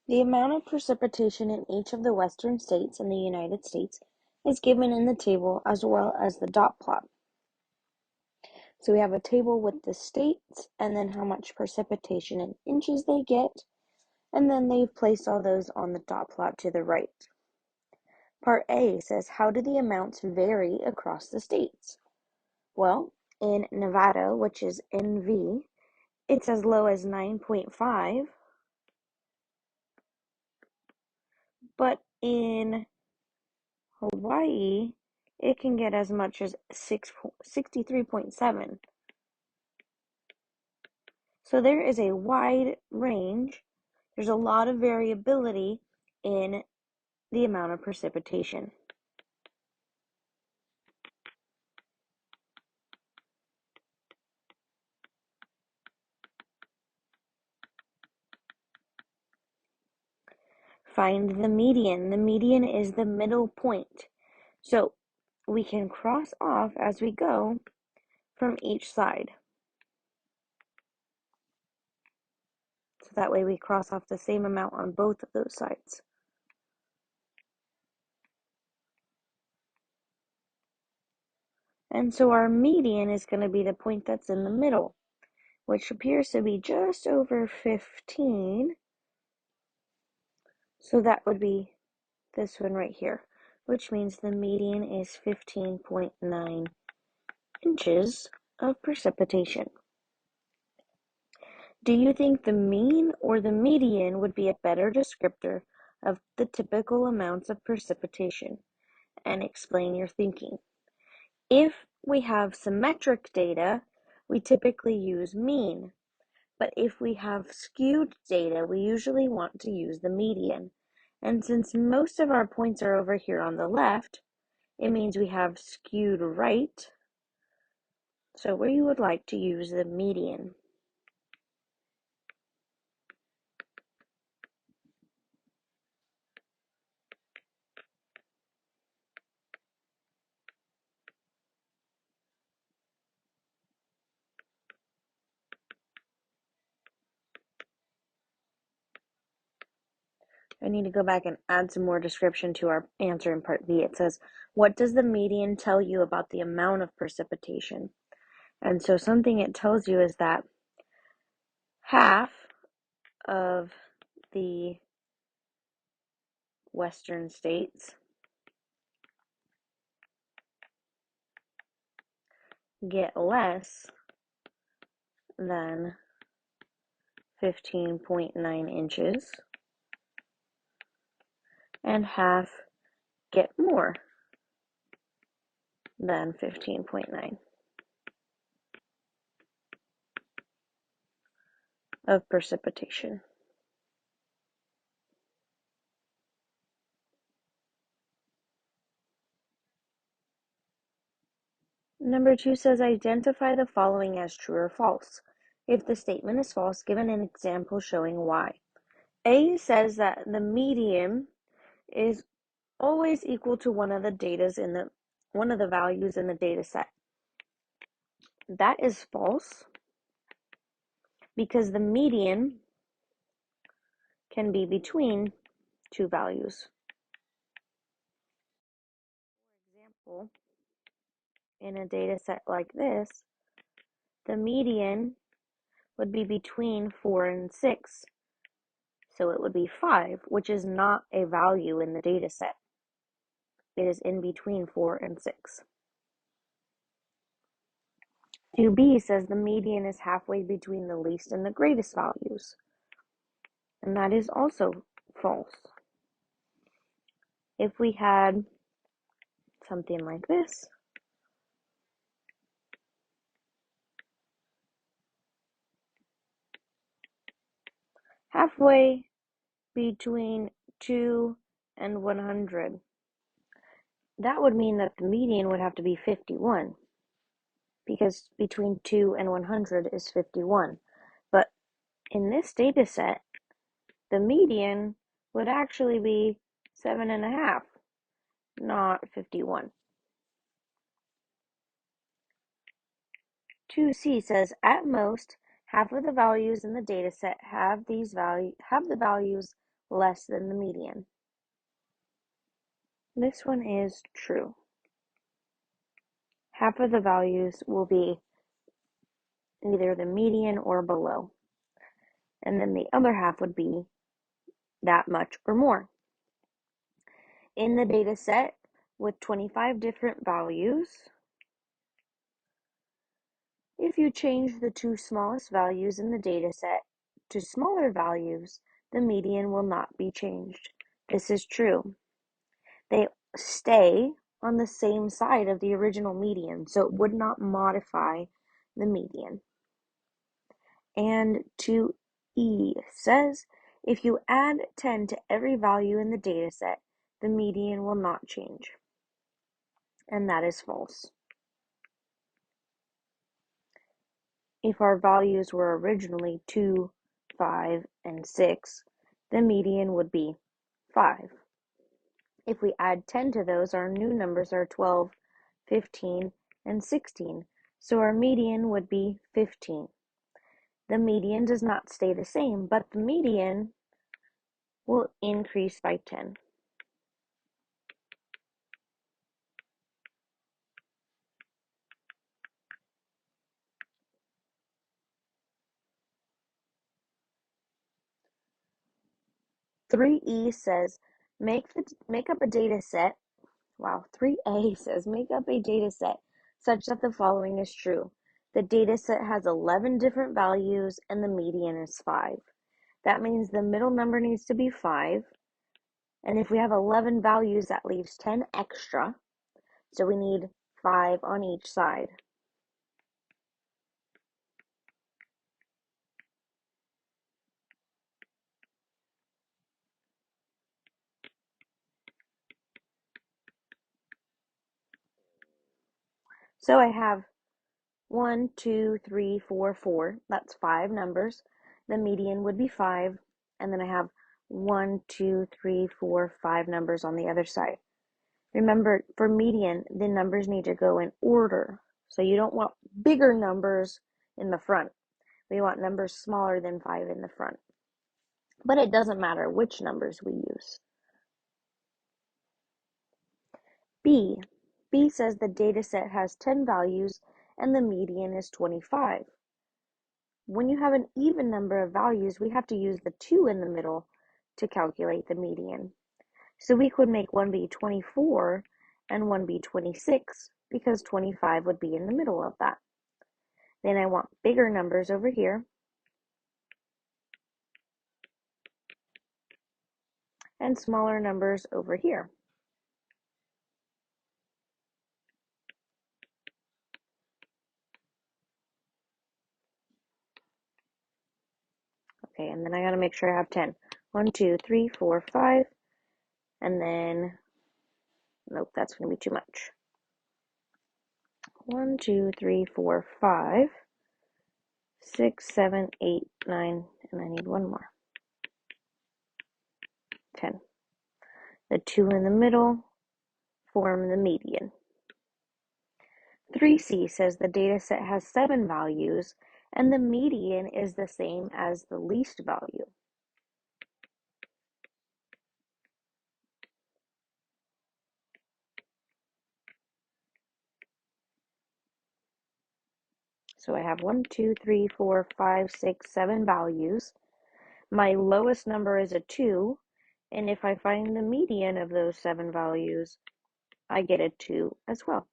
The amount of precipitation in each of the western states in the United States is given in the table as well as the dot plot. So we have a table with the states and then how much precipitation in inches they get, and then they've placed all those on the dot plot to the right. Part A says, how do the amounts vary across the states? Well, in Nevada, which is NV, it's as low as 9.5, but in Hawaii, it can get as much as 63.7. So there is a wide range. There's a lot of variability in the amount of precipitation. Find the median. The median is the middle point. So we can cross off as we go from each side. So that way we cross off the same amount on both of those sides. And so our median is going to be the point that's in the middle, which appears to be just over 15. So that would be this one right here, which means the median is 15.9 inches of precipitation. Do you think the mean or the median would be a better descriptor of the typical amounts of precipitation? And explain your thinking. If we have symmetric data, we typically use mean. But if we have skewed data, we usually want to use the median. And since most of our points are over here on the left, it means we have skewed right. So we would like to use the median. I need to go back and add some more description to our answer in part B. It says, what does the median tell you about the amount of precipitation? And so something it tells you is that half of the western states get less than 15.9 inches, and half get more than 15.9 of precipitation. Number 2 says, identify the following as true or false. If the statement is false, give an example showing why. A says that the median is always equal to one of the values in the data set. That is false because the median can be between two values. For example, in a data set like this, the median would be between 4 and 6. So it would be 5, which is not a value in the data set. It is in between 4 and 6. 2b says the median is halfway between the least and the greatest values. And that is also false. If we had something like this, halfway between 2 and 100, that would mean that the median would have to be 51, because between 2 and 100 is 51. But in this data set, the median would actually be 7.5, not 51. 2c says, at most, half of the values in the data set have the values less than the median. This one is true. Half of the values will be either the median or below. And then the other half would be that much or more. In the data set with 25 different values, if you change the two smallest values in the data set to smaller values, the median will not be changed. This is true. They stay on the same side of the original median, so it would not modify the median. And 2E says, if you add 10 to every value in the data set, the median will not change. And that is false. If our values were originally 2, 5, and 6, the median would be 5. If we add 10 to those, our new numbers are 12, 15, and 16, so our median would be 15. The median does not stay the same, but the median will increase by 10. Three E says make up a data set. Wow, 3A says make up a data set such that the following is true. The data set has 11 different values and the median is 5. That means the middle number needs to be 5. And if we have 11 values, that leaves 10 extra. So we need 5 on each side. So I have 1, 2, 3, 4, 4. That's 5 numbers. The median would be 5. And then I have 1, 2, 3, 4, 5 numbers on the other side. Remember, for median, the numbers need to go in order. So you don't want bigger numbers in the front. We want numbers smaller than 5 in the front. But it doesn't matter which numbers we use. B says the data set has 10 values and the median is 25. When you have an even number of values, we have to use the 2 in the middle to calculate the median. So we could make one be 24 and one be 26 because 25 would be in the middle of that. Then I want bigger numbers over here and smaller numbers over here. Okay, and then I gotta make sure I have 10. 1, 2, 3, 4, 5, and then, nope, that's gonna be too much. 1, 2, 3, 4, 5, 6, 7, 8, 9, and I need one more. 10. The 2 in the middle form the median. 3C says the data set has 7 values and the median is the same as the least value. So I have 1, 2, 3, 4, 5, 6, 7 values. My lowest number is a 2, and if I find the median of those 7 values, I get a 2 as well.